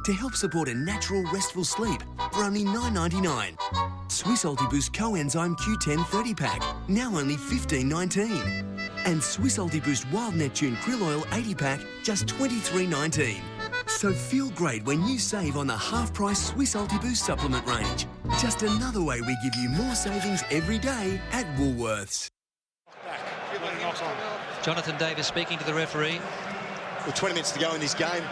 to help support a natural, restful sleep for only $9.99. Swiss Ultiboost Coenzyme Q10 30-pack, now only $15.19. And Swiss Ultiboost Wild Neptune Krill Oil 80-pack, just $23.19. So feel great when you save on the half-price Swiss Ultiboost supplement range. Just another way we give you more savings every day at Woolworths. Jonathan Davis speaking to the referee. Well, 20 minutes to go in this game,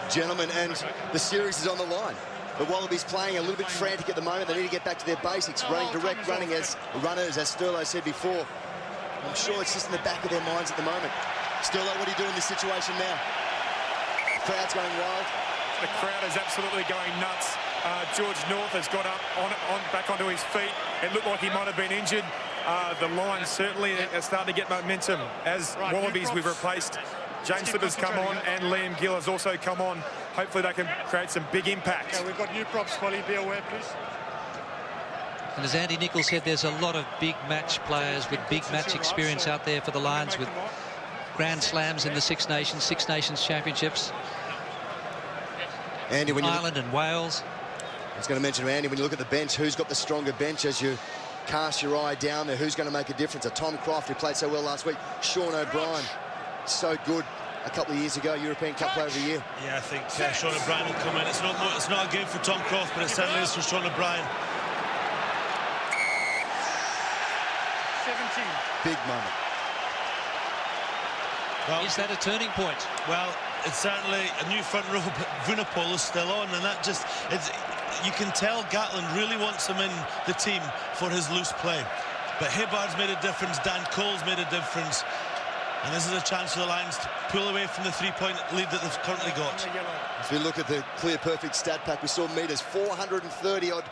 gentlemen, and the series is on the line. The Wallabies playing a little bit frantic at the moment. They need to get back to their basics, running direct, running as runners, as Sterlo said before. I'm sure it's just in the back of their minds at the moment. Sterlo, what do you do in this situation now? The crowd's going wild. The crowd is absolutely going nuts. George North has got up back onto his feet. It looked like he might have been injured. The Lions certainly are starting to get momentum. As Wallabies, we've replaced James Slipper's come on and Liam Gill has also come on. Hopefully they can create some big impact. Yeah, we've got new props, Polly. Be aware, please. And as Andy Nichols said, there's a lot of big match players with big match experience out there for the Lions, with Grand Slams in the Six Nations Championships. Andy, when Ireland and Wales. I was going to mention, Andy, when you look at the bench, who's got the stronger bench as you cast your eye down there? Who's going to make a difference? A Tom Croft, who played so well last week. Sean O'Brien, so good a couple of years ago, European Cup Player of the Year. Yeah, I think Sean O'Brien will come in. It's not a game for Tom Croft, but it certainly is for Sean O'Brien. 17. Big moment. Well, is that a turning point? Well, it's certainly a new front row, but Vunipola is still on, and that just, you can tell Gatland really wants him in the team for his loose play. But Hibbard's made a difference, Dan Cole's made a difference, and this is a chance for the Lions to pull away from the three-point lead that they've currently got. As we look at the clear perfect stat pack, we saw meters 430 odd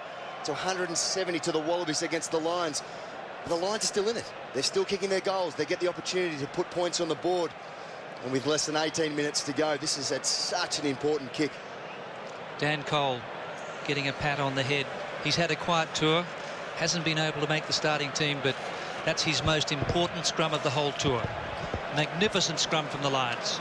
to 170 to the Wallabies against the Lions. But the Lions are still in it. They're still kicking their goals. They get the opportunity to put points on the board. And with less than 18 minutes to go, this is such an important kick. Dan Cole getting a pat on the head. He's had a quiet tour, hasn't been able to make the starting team, but that's his most important scrum of the whole tour. Magnificent scrum from the Lions.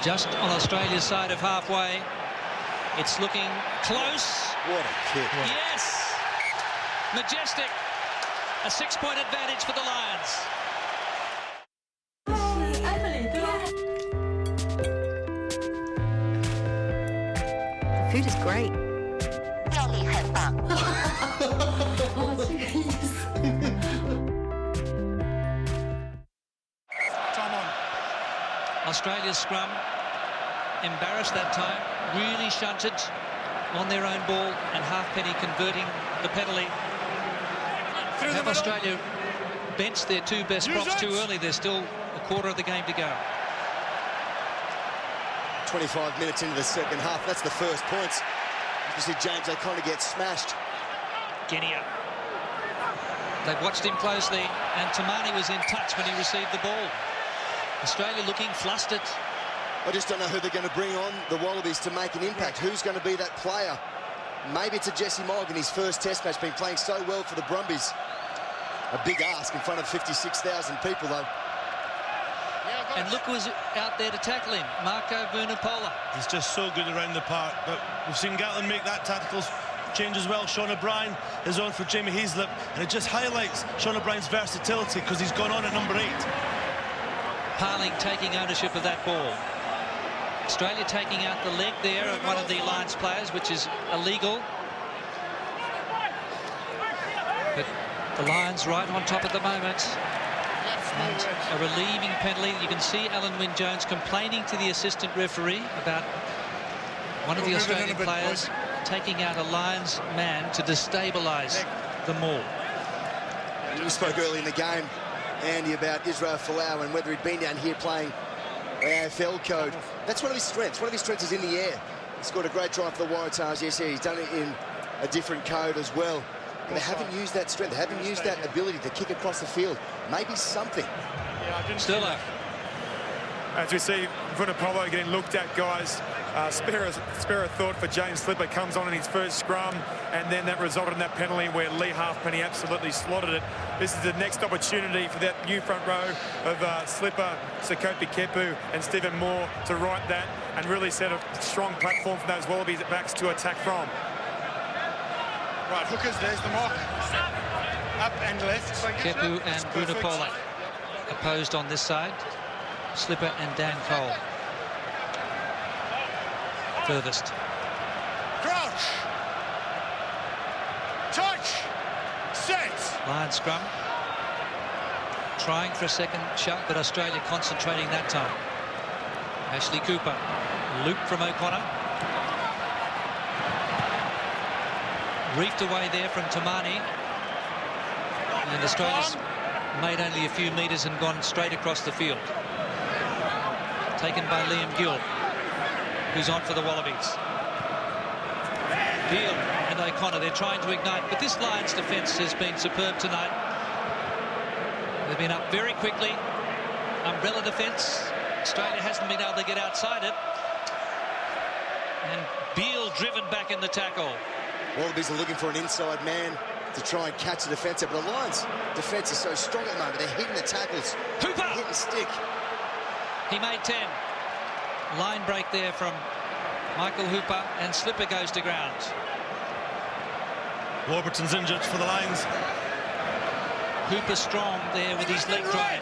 Just on Australia's side of halfway. It's looking close. What a kick. Yes! Majestic. A 6-point advantage for the Lions. The food is great. Australia's scrum embarrassed that time, really shunted on their own ball, and Halfpenny converting the penalty. Have Australia benched their two best props too early? There's still a quarter of the game to go. 25 minutes into the second half. That's the first points. You see James O'Connor get smashed. Guinea. They've watched him closely, and Tamani was in touch when he received the ball. Australia looking flustered. I just don't know who they're going to bring on the Wallabies to make an impact. Who's going to be that player? Maybe it's a Jesse Mogg in his first test match, been playing so well for the Brumbies. A big ask in front of 56,000 people, though. And look who's out there to tackle him, Marco Vunipola. He's just so good around the park, but we've seen Gatland make that tactical change as well. Sean O'Brien is on for Jamie Heaslip, and it just highlights Sean O'Brien's versatility because he's gone on at number 8. Parling taking ownership of that ball. Australia taking out the leg there of one of the Lions players, which is illegal. But the Lions right on top at the moment. And a relieving penalty. You can see Alan Wynne-Jones complaining to the assistant referee about one of the Australian players taking out a Lions man to destabilise the maul. We spoke early in the game, Andy, about Israel Folau and whether he'd been down here playing the AFL code. That's one of his strengths. One of his strengths is in the air. He scored a great try for the Waratahs. Yes, he's done it in a different code as well. But they haven't used that strength. They haven't used that ability to kick across the field. Maybe something. Sterlo. As we see Vunipola getting looked at, guys. Spare a thought for James Slipper, comes on in his first scrum, and then that resulted in that penalty where Lee Halfpenny absolutely slotted it. This is the next opportunity for that new front row of Slipper, Sekope Kepu and Stephen Moore to right that and really set a strong platform for those Wallabies at backs to attack from. Right, hookers, there's the mark. Up and left. Kepu and Vunipola opposed on this side. Slipper and Dan Cole furthest. Crouch. Touch. Set. Lion scrum. Trying for a second shot, but Australia concentrating that time. Ashley Cooper. Loop from O'Connor. Reefed away there from Tamani. And Australia's made only a few metres and gone straight across the field. Taken by Liam Gill, who's on for the Wallabies. Gill and O'Connor, they're trying to ignite, but this Lions defence has been superb tonight. They've been up very quickly. Umbrella defence. Australia hasn't been able to get outside it. And Beale driven back in the tackle. Wallabies are looking for an inside man to try and catch the defence, but the Lions' defence is so strong at the moment. They're hitting the tackles. Hooper! They're hitting the stick. He made 10. Line break there from Michael Hooper, and Slipper goes to ground. Warburton's injured for the Lions. Hooper strong there with his leg drive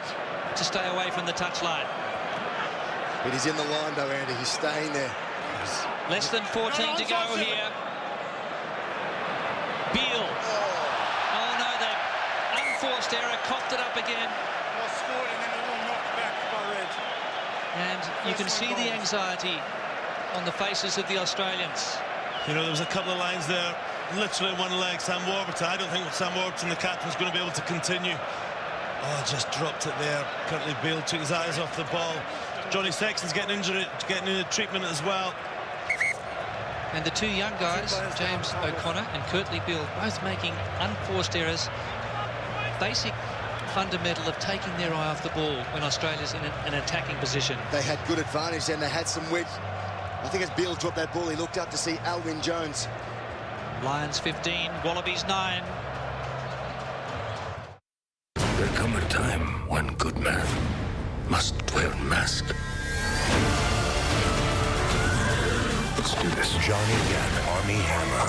to stay away from the touchline. But he's in the line though, Andy. He's staying there. Less than 14 to go here. Beale. Oh no, they've unforced error, coughed it up again. Lost forward and then a little knocked back by Red. And you can see the anxiety on the faces of the Australians. You know, there was a couple of lines there, literally one leg, Sam Warburton. I don't think Sam Warburton, the captain, is going to be able to continue. Oh, just dropped it there. Curtly Beale took his eyes off the ball. Johnny Sexton's getting injured, getting into treatment as well. And the two young guys, James O'Connor and Curtly Beale, both making unforced errors. Basic fundamental of taking their eye off the ball when Australia's in an attacking position. They had good advantage and they had some width. I think as Beale dropped that ball, he looked up to see Alwyn Jones. Lions 15, Wallabies 9. There come a time when good man must wear a mask. Let's do this. Johnny Gann, Army Hammer.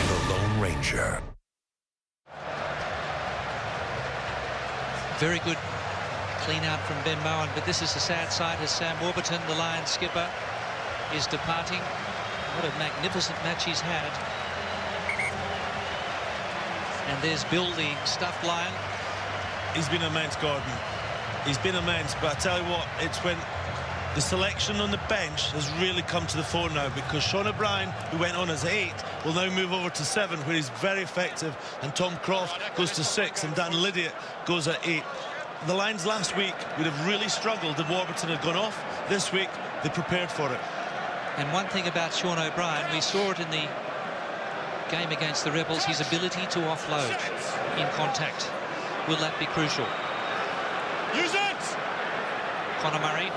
The Lone Ranger. Very good clean out from Ben Mowen, but this is the sad side as Sam Warburton, the Lions skipper, is departing. What a magnificent match he's had. And there's Bill, the stuffed lion. He's been immense, Gordon. He's been immense, but I tell you what, it's when the selection on the bench has really come to the fore now, because Sean O'Brien, who went on as 8, will now move over to 7, where he's very effective, and Tom Croft goes to 6, and Dan Lydiate goes at 8. The Lions last week would have really struggled if Warburton had gone off. This week, they prepared for it. And one thing about Sean O'Brien, we saw it in the game against the Rebels, his ability to offload in contact. Will that be crucial? Use it! Conor Murray.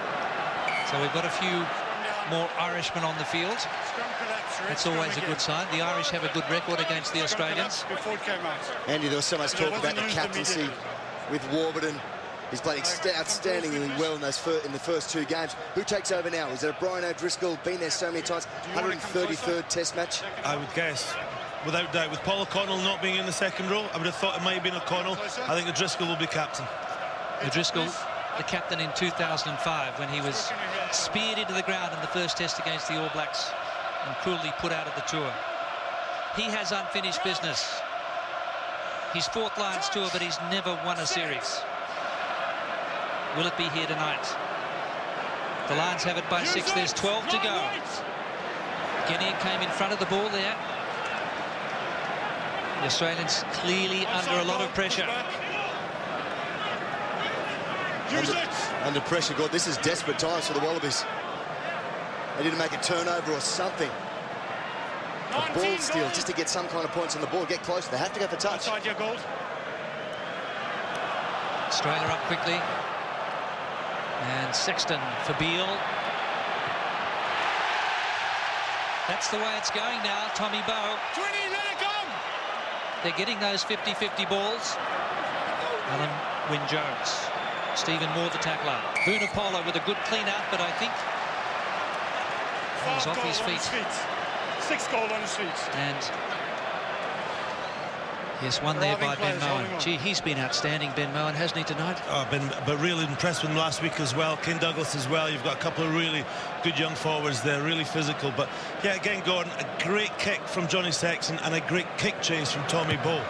So we've got a few more Irishmen on the field. That's always a good sign. The Irish have a good record against the Australians. Before it came out. Andy, there was so much talk about the captaincy with Warburton. He's played outstandingly well in the first 2 games. Who takes over now? Is it a Brian O'Driscoll? Been there so many times. 133rd Test match. I would guess, without doubt, with Paul O'Connell not being in the second row, I would have thought it might have been O'Connell. I think O'Driscoll will be captain. O'Driscoll, the captain in 2005, when he was speared into the ground in the first test against the All Blacks and cruelly put out of the tour. He has unfinished business. His 4th Lions tour, but he's never won a series. Will it be here tonight? The Lions have it by 6. There's 12 to go. Guinea came in front of the ball there. The Australians clearly under a lot of pressure. Under pressure, God. This is desperate times for the Wallabies. They need to make a turnover or something. A ball steal just to get some kind of points on the board. Get closer. They have to go for touch. Australia up quickly. And Sexton for Beale. That's the way it's going now, Tommy Bowe. 20, let it go! They're getting those 50-50 balls. Alan Wynne-Jones. Stephen Moore, the tackler. Vunipola with a good clean-up, but I think he's off his feet. 6 goal on his feet. And yes, one there by Ben Mowen. Gee, he's been outstanding, Ben Mowen, hasn't he, tonight? Oh, but really impressed with him last week as well. Ken Douglas as well. You've got a couple of really good young forwards there, really physical. But yeah, again, Gordon, a great kick from Johnny Sexton and a great kick chase from Tommy Bowe.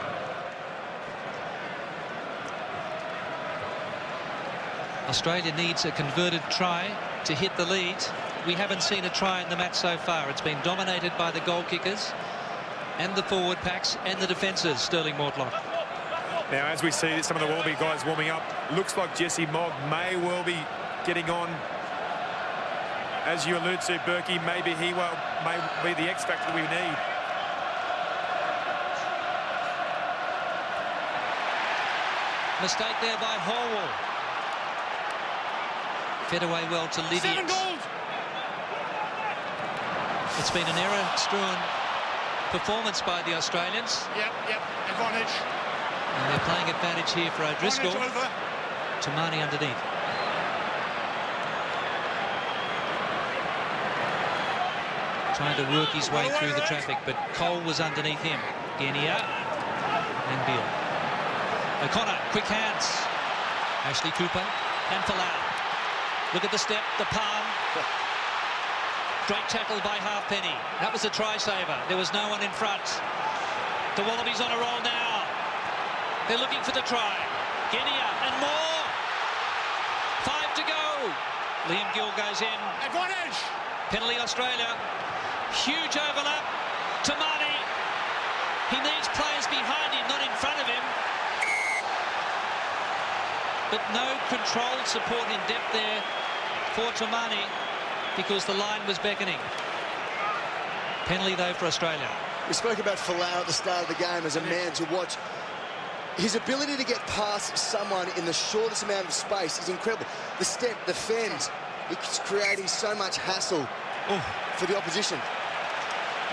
Australia needs a converted try to hit the lead. We haven't seen a try in the match so far. It's been dominated by the goal kickers and the forward packs and the defences, Sterling Mortlock. Now, as we see some of the Wallaby guys warming up, looks like Jesse Mogg may well be getting on. As you allude to, Berkey, maybe he may be the X factor we need. Mistake there by Horwell. Fed away well to Lydiate. 7 goals! It's been an error-strewn performance by the Australians. Yep, advantage. And they're playing advantage here for O'Driscoll. Tamani underneath. Trying to work his way through the traffic, but Cole was underneath him. Genia and Beale. O'Connor, quick hands. Ashley Cooper and Folau. Look at the step, the palm. Great tackle by Halfpenny. That was a try-saver. There was no one in front. The Wallabies on a roll now. They're looking for the try. Genia and more. 5 to go. Liam Gill goes in. Advantage! Penalty Australia. Huge overlap. Tamani. He needs players behind him, not in front of him. But no controlled support in depth there for Tamani because the line was beckoning. Penalty, though, for Australia. We spoke about Folau at the start of the game as a man to watch. His ability to get past someone in the shortest amount of space is incredible. The step, the fend, it's creating so much hassle for the opposition.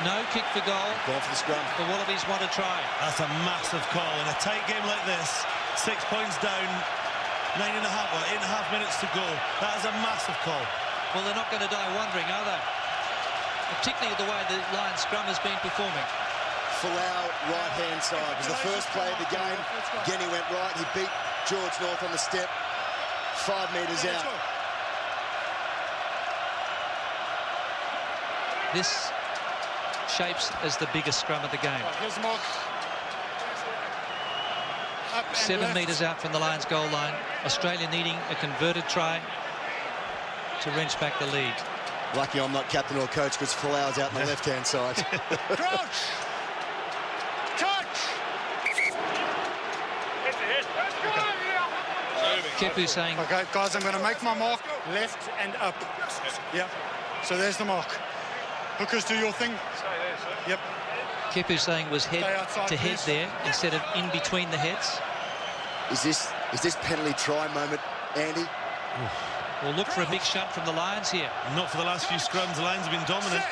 No kick for goal. Gone for the scrum. The Wallabies want to try. That's a massive call in a tight game like this. 6 points down, 8.5 minutes to go. That is a massive call. Well, they're not going to die wondering, are they? Particularly the way the Lions scrum has been performing. Folau, right-hand side. It was the first play of the game. Genny went right. He beat George North on the step. 5 metres out. This shapes as the biggest scrum of the game. Here's the mark. 7 metres out from the Lions goal line. Australia needing a converted try to wrench back the lead. Lucky I'm not captain or coach because Folau's out on the left-hand side. Crouch! Touch! Kepu saying... Okay, guys, I'm going to make my mark left and up. Yeah, so there's the mark. Hookers, do your thing. Yep. Kepu saying was head outside, to head please. there instead of in between the heads. Is this penalty try moment, Andy? We'll look for a big shot from the Lions here. Not for the last few scrums. The Lions have been dominant.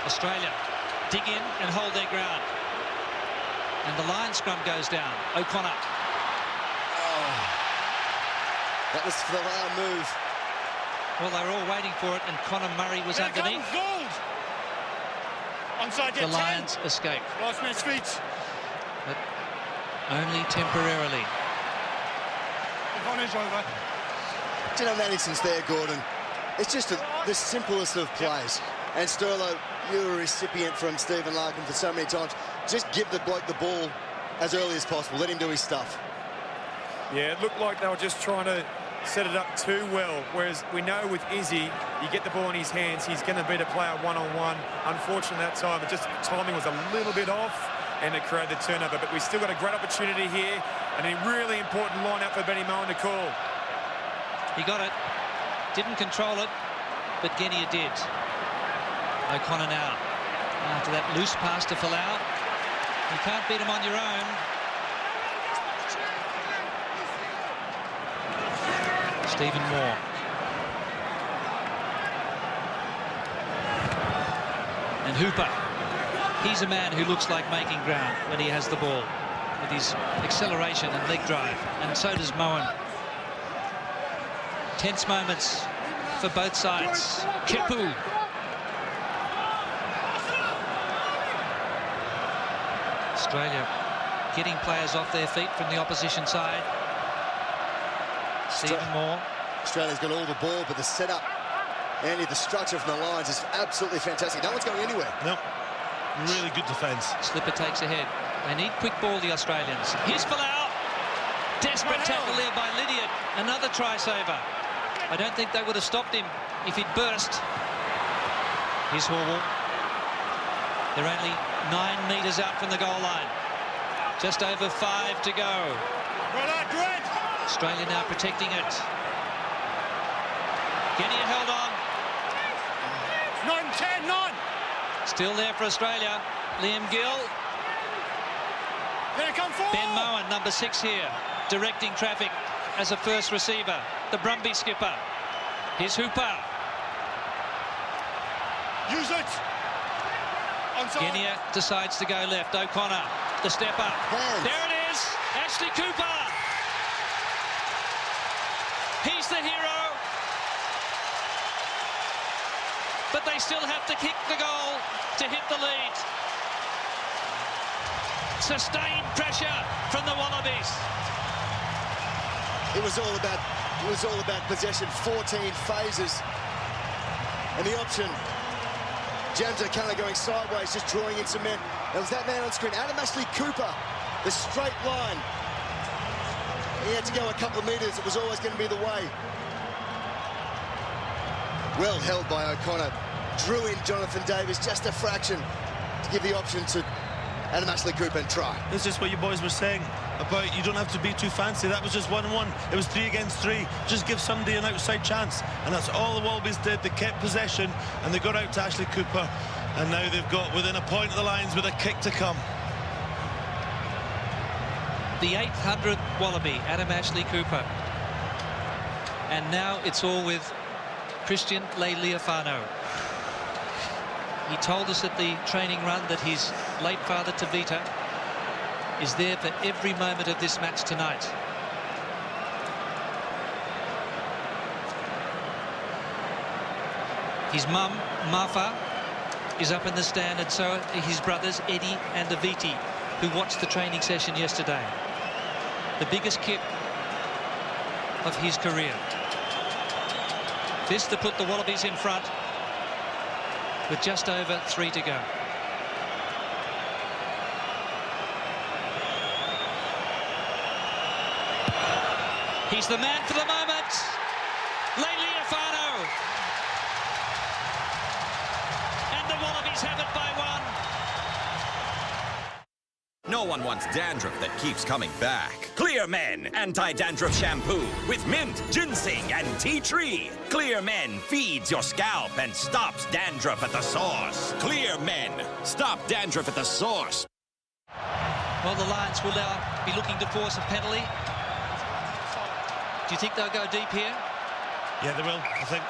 Australia dig in and hold their ground. And the Lions scrum goes down. O'Connor. That was the move. Well, they were all waiting for it, and Conor Murray was underneath. Gold! Onside, The Lions escape, last man's feet. but only temporarily. Advantage over. Do you know that instance there, Gordon? It's just the simplest of plays. And Sterlo, you're a recipient from Stephen Larkin for so many times. Just give the bloke the ball as early as possible. Let him do his stuff. Yeah, it looked like they were just trying to set it up too well, whereas we know with Izzy, you get the ball in his hands, he's going to beat a player one-on-one. Unfortunately, that time, it just timing was a little bit off, and it created the turnover. But we've still got a great opportunity here, and a really important line-up for Benny Mowen to call. He got it, didn't control it, but Genia did. O'Connor now, after that loose pass to Folau. You can't beat him on your own. Stephen Moore. And Hooper. He's a man who looks like making ground when he has the ball, with his acceleration and leg drive. And so does Moen. Tense moments for both sides. Kepu. Australia getting players off their feet from the opposition side. Stephen Moore. Australia's got all the ball, but the setup, Andy, the structure from the lines is absolutely fantastic. No one's going anywhere. No, really good defence. Slipper takes ahead. They need quick ball, the Australians. Here's Folau. Desperate tackle there by Lydiard. Another try saver. I don't think they would have stopped him if he'd burst. Here's Horwell. They're only 9 metres out from the goal line. Just over 5 to go. Australia now protecting it. Genia held on. 9-10-9. Still there for Australia. Liam Gill. Here come forward. Ben Moen, number 6 here, directing traffic as a first receiver. The Brumby skipper. Here's Hooper. Use it. Onside. Genia decides to go left. O'Connor, the step up. Hands. There it is. Ashley Cooper. He's the hero. But they still have to kick the goal to hit the lead. Sustained pressure from the Wallabies. It was all about possession. 14 phases, and the option. James O'Connor going sideways, just drawing in some men. There was that man on screen, Adam Ashley Cooper, the straight line. He had to go a couple of metres. It was always going to be the way. Well held by O'Connor. Drew in Jonathan Davis just a fraction to give the option to Adam Ashley Cooper and try. This is just what you boys were saying about you don't have to be too fancy. That was just 1-1. It was 3 against 3. Just give somebody an outside chance. And that's all the Wallabies did. They kept possession and they got out to Ashley Cooper. And now they've got within a point of the lines with a kick to come. The 800th Wallaby, Adam Ashley Cooper. And now it's all with Christian Lealiifano. He told us at the training run that his late father, Tavita, is there for every moment of this match tonight. His mum, Mafa, is up in the stand, and so are his brothers, Eddie and Aviti, who watched the training session yesterday. The biggest kick of his career. This to put the Wallabies in front with just over 3 to go. He's the man for the moment. Lealiifano. And the Wallabies have it by 1. No one wants dandruff that keeps coming back. Clear Men Anti-Dandruff Shampoo with mint, ginseng, and tea tree. Clear Men feeds your scalp and stops dandruff at the source. Clear Men. Stop dandruff at the source. Well, the Lions will now be looking to force a penalty. Do you think they'll go deep here? Yeah, they will, I think.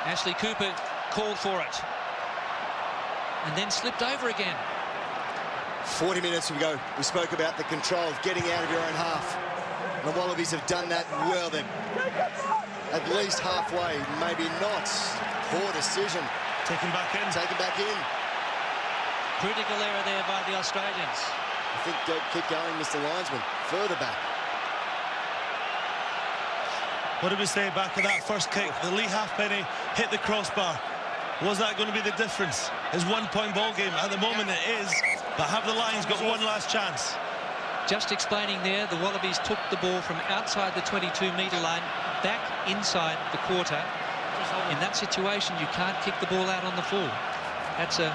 Ashley Cooper called for it. And then slipped over again. 40 minutes ago, we spoke about the control of getting out of your own half. The Wallabies have done that well. They're at least halfway, maybe not. Poor decision. Taken back in. Taken back in. Critical error there by the Australians. I think don't keep going, Mr. Linesman. Further back. What did we say back at that first kick? The Lee Halfpenny hit the crossbar. Was that going to be the difference? It's 1-point ball game. At the moment it is, but have the Lions got one last chance? Just explaining there, the Wallabies took the ball from outside the 22-metre line back inside the quarter. In that situation, you can't kick the ball out on the full. That's a,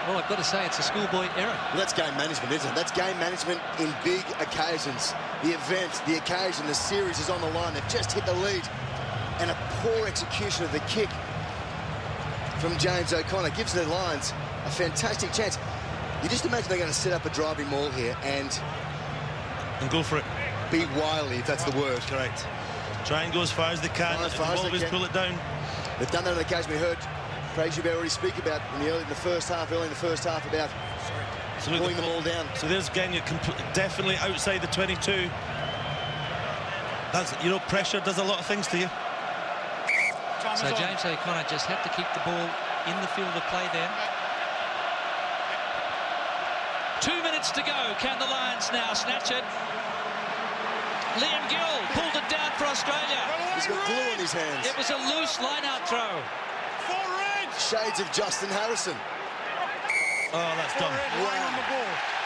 well, I've got to say, it's a schoolboy error. Well, that's game management, isn't it? That's game management in big occasions. The event, the occasion, the series is on the line. They've just hit the lead. And a poor execution of the kick from James O'Connor gives the Lions a fantastic chance. You just imagine they're going to set up a driving maul here, and and go for it. Be wily, if that's the word. Correct. Try and go as far as they can. As far as they Wallabies can. pull it down. They've done that on occasion. We heard Craig Joubert already speak about early in the first half about So look, pulling them all down. So there's again, you're definitely outside the 22. That's, you know, pressure does a lot of things to you. So James O'Connor just had to keep the ball in the field of play there. 2 minutes to go. Can the Lions now snatch it? Liam Gill pulled it down for Australia. He's got glue on his hands. It was a loose line-out throw. Shades of Justin Harrison. Oh, that's done. Wow.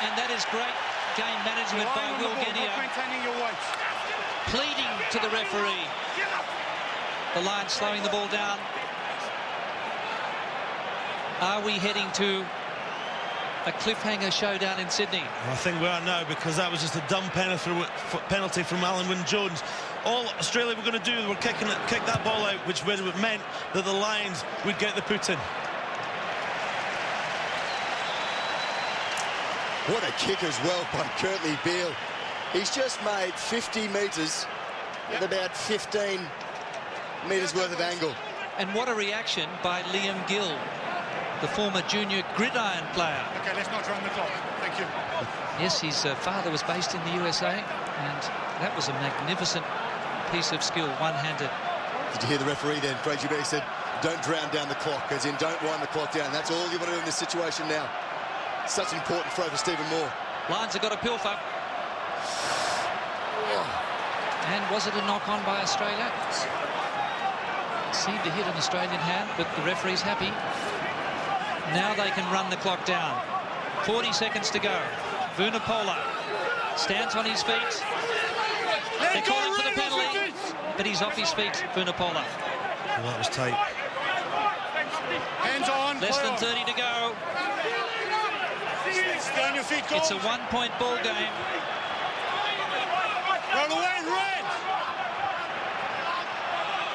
And that is great game management by Will Genia, pleading to the referee. The Lions slowing the ball down. Are we heading to a cliffhanger showdown in Sydney? I think we are now, because that was just a dumb penalty from Alan Wynne-Jones. All Australia were going to do were kick that ball out, which meant that the Lions would get the put in. What a kick as well by Curtly Beale. He's just made 50 metres with about 15 metres worth of angle. And what a reaction by Liam Gill, the former junior gridiron player. Okay, let's not run the clock. Thank you. Yes, his father was based in the USA, and that was a magnificent piece of skill, one-handed. Did you hear the referee then? Craig Joubert said, don't drown down the clock, as in don't wind the clock down. That's all you want to do in this situation now. Such an important throw for Stephen Moore. Lions have got a pilfer. And was it a knock-on by Australia? Seemed to hit an Australian hand, but the referee's happy. Now they can run the clock down. 40 seconds to go. Vunipola stands on his feet. They call him for the penalty, but he's off his feet, Vunipola. Well, that was tight. Hands on. Less than 30 to go. Stay on your feet, It's a one-point ball game. Roll away, red.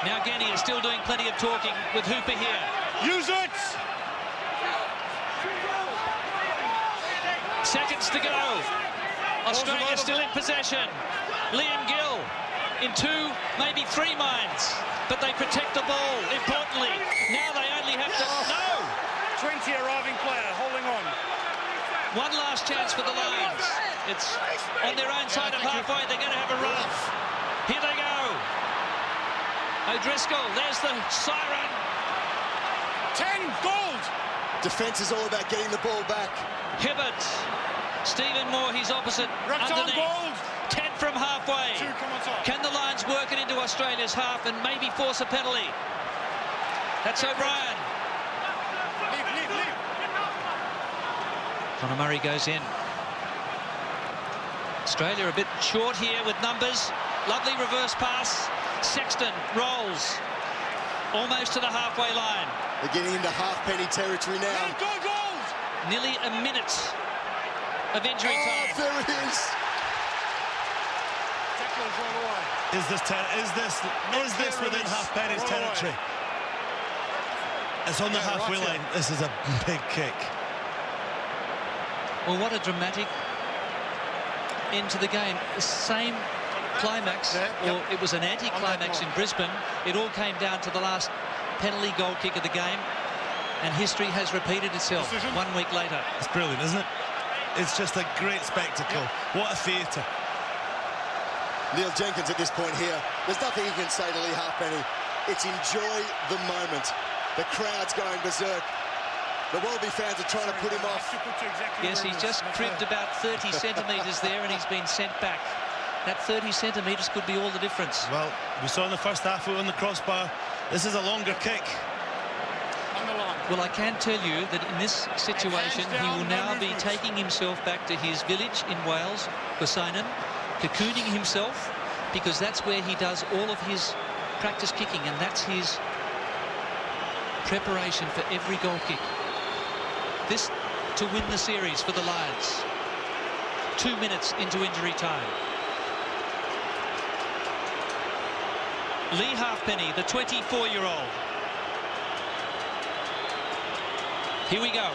Now Genia is still doing plenty of talking with Hooper here. Use it. Seconds to go. Australia still in possession. Liam Gill in 2, maybe 3 minds, but they protect the ball importantly. Now they only have to... No! 20 arriving player holding on. One last chance for the Lions. It's on their own side of halfway. They're going to have a run. Here they go. O'Driscoll, there's the siren. 10 gold. Defence is all about getting the ball back. Hibbert. Stephen Moore, he's opposite. Underneath. Gold. 10 from halfway. 2 come on top. Can the Lions work it into Australia's half and maybe force a penalty? That's O'Brien. Leave. Conor Murray goes in. Australia a bit short here with numbers. Lovely reverse pass. Sexton rolls almost to the halfway line. They're getting into halfpenny territory now. Go, gold. Nearly a minute of injury time. There it is. Tackles roll away. Is this within halfpenny's territory? It's on the halfway line. This is a big kick. Well, what a dramatic end to the game. The same climax, or it was an anti-climax in Brisbane. It all came down to the last penalty goal kick of the game, and history has repeated itself 1 week later. It's brilliant, isn't it? It's just a great spectacle. What a theatre. Neil Jenkins at this point here. There's nothing you can say to Lee Halfpenny. It's enjoy the moment. The crowd's going berserk. The Wallaby fans are trying to put him off. Yes, he's just cribbed about 30 centimetres there, and he's been sent back. That 30 centimetres could be all the difference. Well, we saw in the first half on the crossbar. This is a longer kick. Well, I can tell you that in this situation, he will now be taking himself back to his village in Wales, Bosanen, cocooning himself, because that's where he does all of his practice kicking, and that's his preparation for every goal kick. This to win the series for the Lions. 2 minutes into injury time. Lee Halfpenny, the 24-year-old. Here we go.